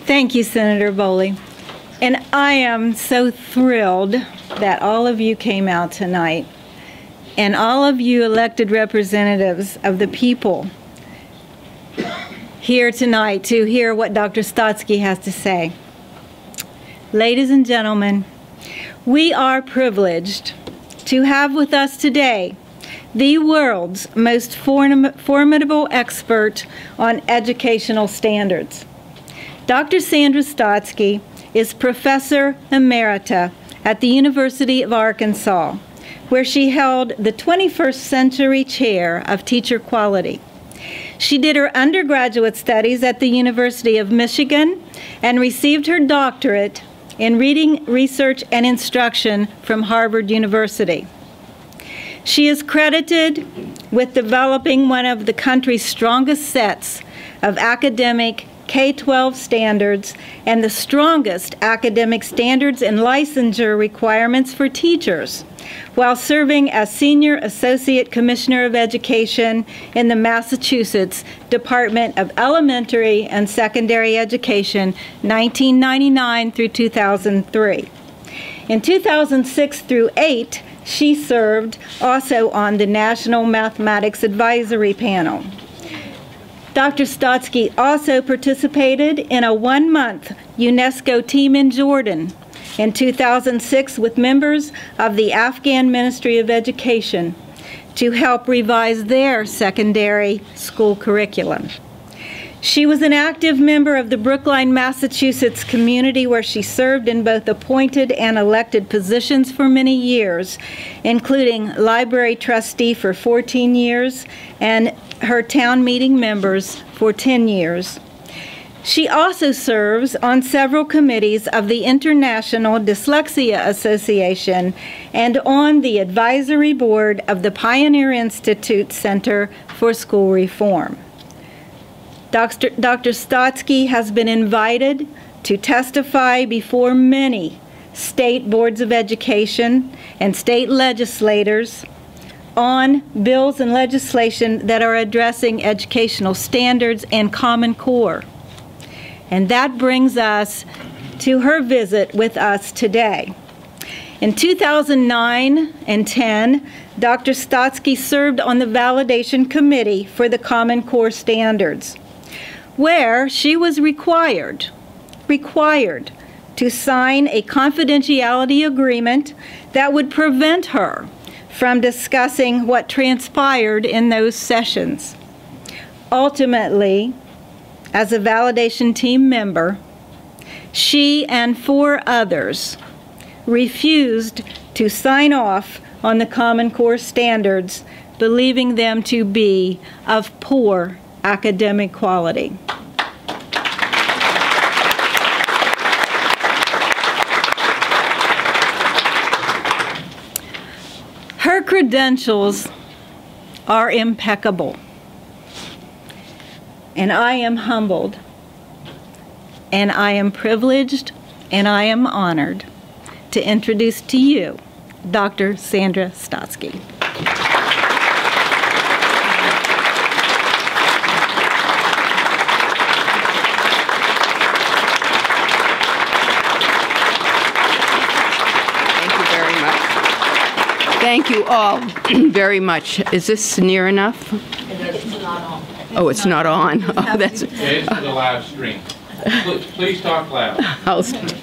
Thank you, Senator Boley. And I am so thrilled that all of you came out tonight, and all of you elected representatives of the people here tonight to hear what Dr. Stotsky has to say. Ladies and gentlemen, we are privileged to have with us today the world's most formidable expert on educational standards. Dr. Sandra Stotsky is Professor Emerita at the University of Arkansas, where she held the 21st Century Chair of Teacher Quality. She did her undergraduate studies at the University of Michigan and received her doctorate in reading, research, and instruction from Harvard University. She is credited with developing one of the country's strongest sets of academic K-12 standards and the strongest academic standards and licensure requirements for teachers, while serving as Senior Associate Commissioner of Education in the Massachusetts Department of Elementary and Secondary Education, 1999 through 2003. In 2006 through 2008, she served also on the National Mathematics Advisory Panel. Dr. Stotsky also participated in a one-month UNESCO team in Jordan in 2006 with members of the Afghan Ministry of Education to help revise their secondary school curriculum. She was an active member of the Brookline, Massachusetts community, where she served in both appointed and elected positions for many years, including library trustee for 14 years and her town meeting members for 10 years. She also serves on several committees of the International Dyslexia Association and on the advisory board of the Pioneer Institute Center for School Reform. Dr. Stotsky has been invited to testify before many state boards of education and state legislators on bills and legislation that are addressing educational standards and Common Core. And that brings us to her visit with us today. In 2009 and 10, Dr. Stotsky served on the Validation Committee for the Common Core Standards, where she was required to sign a confidentiality agreement that would prevent her from discussing what transpired in those sessions. Ultimately, as a validation team member, she and 4 others refused to sign off on the Common Core standards, believing them to be of poor academic quality. Her credentials are impeccable, and I am humbled, and I am privileged, and I am honored to introduce to you Dr. Sandra Stotsky. Thank you all very much. Is this near enough? It's not on. Oh, it's not on. Oh, that's. It's the live stream. Please talk loud.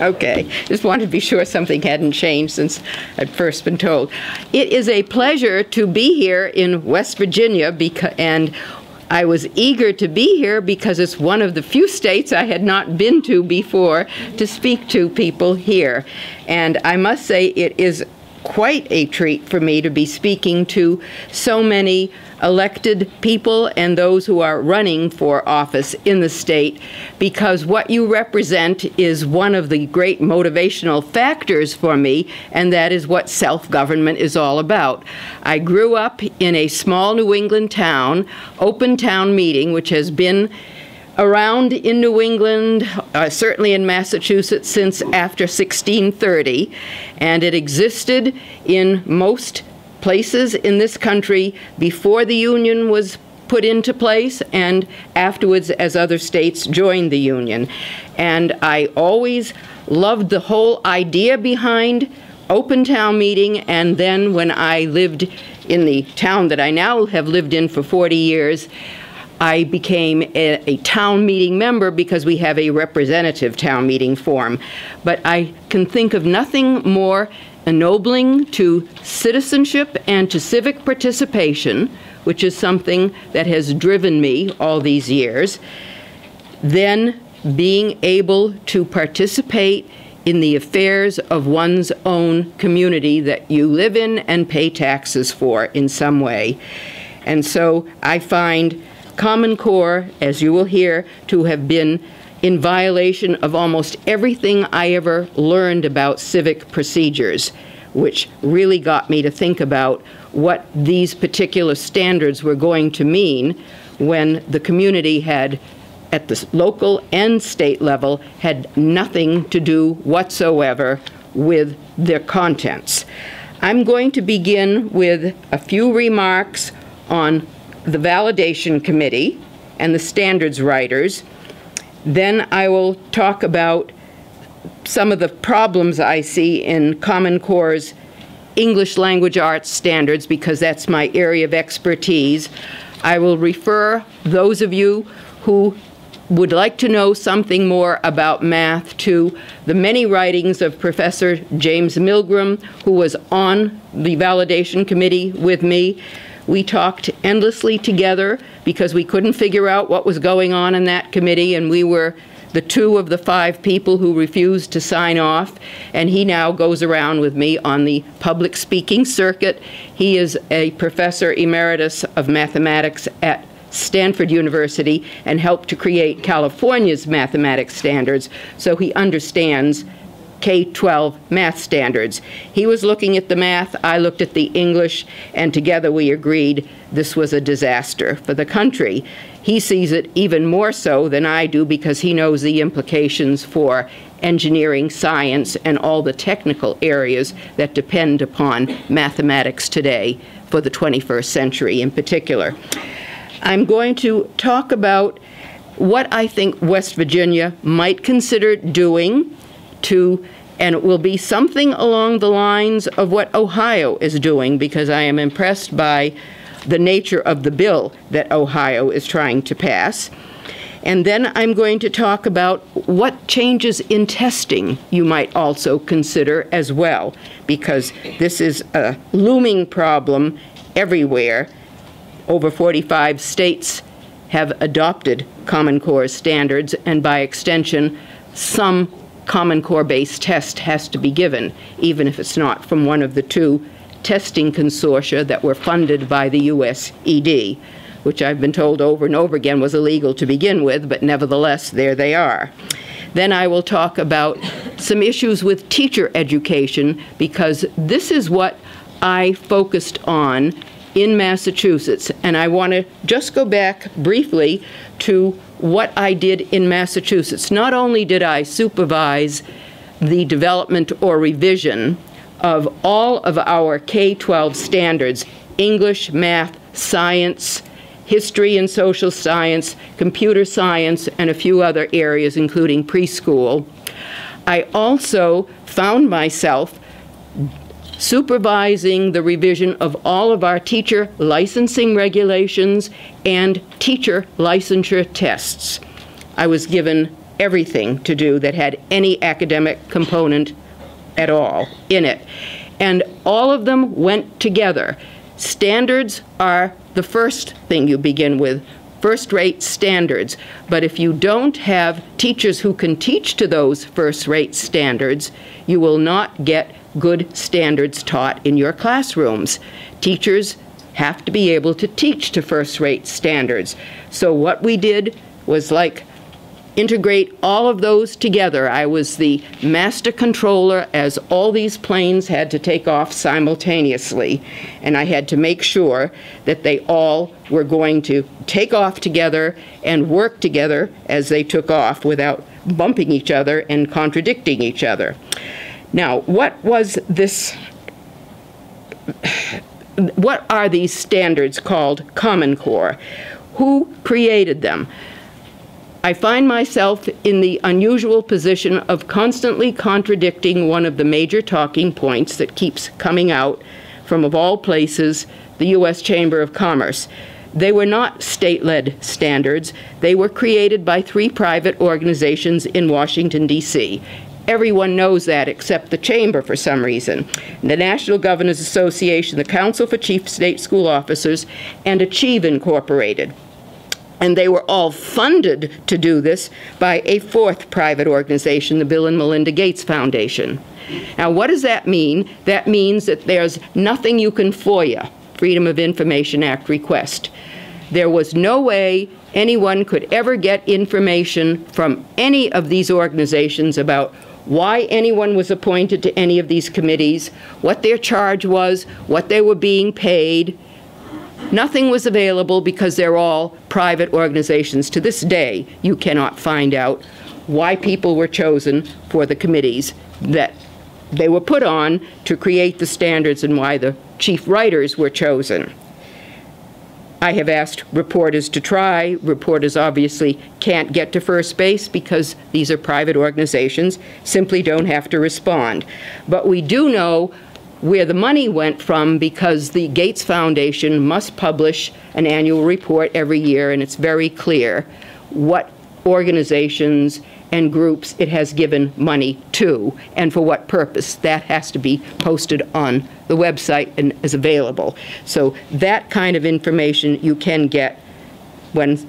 Okay. Just wanted to be sure something hadn't changed since I'd first been told. It is a pleasure to be here in West Virginia, and I was eager to be here because it's one of the few states I had not been to before to speak to people here. And I must say it is quite a treat for me to be speaking to so many elected people and those who are running for office in the state, because what you represent is one of the great motivational factors for me, and that is what self-government is all about. I grew up in a small New England town, Open Town Meeting, which has been around in New England, certainly in Massachusetts, since after 1630, and it existed in most places in this country before the Union was put into place, and afterwards as other states joined the Union. And I always loved the whole idea behind open town meeting, and then when I lived in the town that I now have lived in for 40 years, I became a town meeting member because we have a representative town meeting form. But I can think of nothing more ennobling to citizenship and to civic participation, which is something that has driven me all these years, than being able to participate in the affairs of one's own community that you live in and pay taxes for in some way. And so I find Common Core, as you will hear, to have been in violation of almost everything I ever learned about civic procedures, which really got me to think about what these particular standards were going to mean when the community had, at the local and state level, had nothing to do whatsoever with their contents. I'm going to begin with a few remarks on the validation committee and the standards writers. Then I will talk about some of the problems I see in Common Core's English language arts standards, because that's my area of expertise. I will refer those of you who would like to know something more about math to the many writings of Professor James Milgram, who was on the validation committee with me. We talked endlessly together because we couldn't figure out what was going on in that committee, and we were the 2 of the 5 people who refused to sign off, and he now goes around with me on the public speaking circuit. He is a professor emeritus of mathematics at Stanford University and helped to create California's mathematics standards, so he understands K-12 math standards. He was looking at the math, I looked at the English, and together we agreed this was a disaster for the country. He sees it even more so than I do because he knows the implications for engineering, science, and all the technical areas that depend upon mathematics today for the 21st century in particular. I'm going to talk about what I think West Virginia might consider doing to, and it will be something along the lines of what Ohio is doing, because I am impressed by the nature of the bill that Ohio is trying to pass. And then I'm going to talk about what changes in testing you might also consider as well, because this is a looming problem everywhere. Over 45 states have adopted Common Core standards, and by extension, some Common Core-based test has to be given, even if it's not from one of the 2 testing consortia that were funded by the USED, which I've been told over and over again was illegal to begin with, but nevertheless, there they are. Then I will talk about some issues with teacher education, because this is what I focused on in Massachusetts, and I want to just go back briefly to what I did in Massachusetts. Not only did I supervise the development or revision of all of our K-12 standards, English, math, science, history and social science, computer science, and a few other areas, including preschool, I also found myself supervising the revision of all of our teacher licensing regulations and teacher licensure tests. I was given everything to do that had any academic component at all in it. And all of them went together. Standards are the first thing you begin with, first-rate standards. But if you don't have teachers who can teach to those first-rate standards, you will not get good standards taught in your classrooms. Teachers have to be able to teach to first-rate standards. So what we did was like integrate all of those together. I was the master controller as all these planes had to take off simultaneously, and I had to make sure that they all were going to take off together and work together as they took off without bumping each other and contradicting each other. Now, what are these standards called Common Core? Who created them? I find myself in the unusual position of constantly contradicting one of the major talking points that keeps coming out from, of all places, the U.S. Chamber of Commerce. They were not state-led standards. They were created by 3 private organizations in Washington, D.C. Everyone knows that except the Chamber for some reason. The National Governors Association, the Council for Chief State School Officers, and Achieve Incorporated. And they were all funded to do this by a 4th private organization, the Bill and Melinda Gates Foundation. Now, what does that mean? That means that there's nothing you can FOIA, Freedom of Information Act request. There was no way anyone could ever get information from any of these organizations about why anyone was appointed to any of these committees, what their charge was, what they were being paid. Nothing was available because they're all private organizations. To this day, you cannot find out why people were chosen for the committees that they were put on to create the standards and why the chief writers were chosen. I have asked reporters to try. Reporters obviously can't get to first base because these are private organizations, simply don't have to respond. But we do know where the money went from because the Gates Foundation must publish an annual report every year, and it's very clear what organizations and groups it has given money to and for what purpose. That has to be posted on the website and is available. So that kind of information you can get when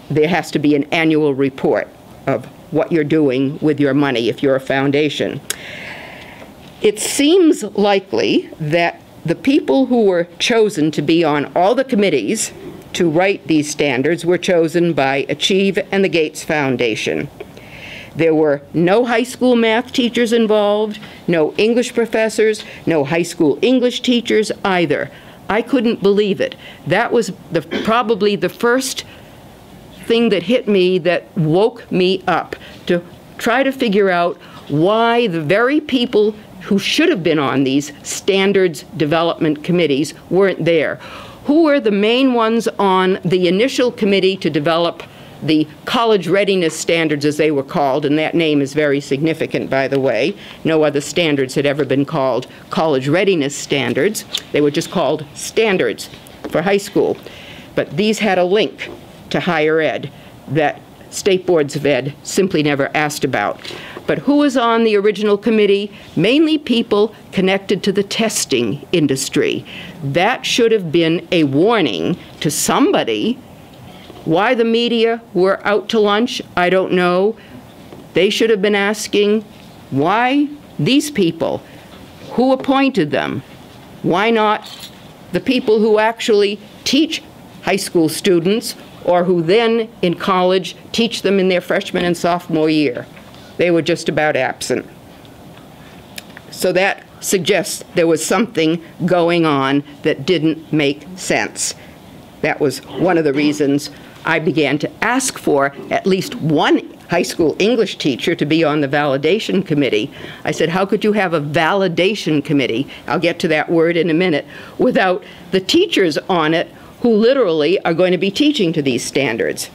there has to be an annual report of what you're doing with your money if you're a foundation. It seems likely that the people who were chosen to be on all the committees to write these standards were chosen by Achieve and the Gates Foundation. There were no high school math teachers involved, no English professors, no high school English teachers either. I couldn't believe it. That was probably the first thing that hit me that woke me up to try to figure out why the very people who should have been on these standards development committees weren't there. Who were the main ones on the initial committee to develop the college readiness standards, as they were called, and that name is very significant, by the way. No other standards had ever been called college readiness standards. They were just called standards for high school. But these had a link to higher ed that state boards of ed simply never asked about. But who was on the original committee? Mainly people connected to the testing industry. That should have been a warning to somebody. Why the media were out to lunch, I don't know. They should have been asking, why these people? Who appointed them? Why not the people who actually teach high school students or who then in college teach them in their freshman and sophomore year? They were just about absent. So that suggests there was something going on that didn't make sense. That was one of the reasons I began to ask for at least one high school English teacher to be on the validation committee. I said, how could you have a validation committee, I'll get to that word in a minute, without the teachers on it who literally are going to be teaching to these standards?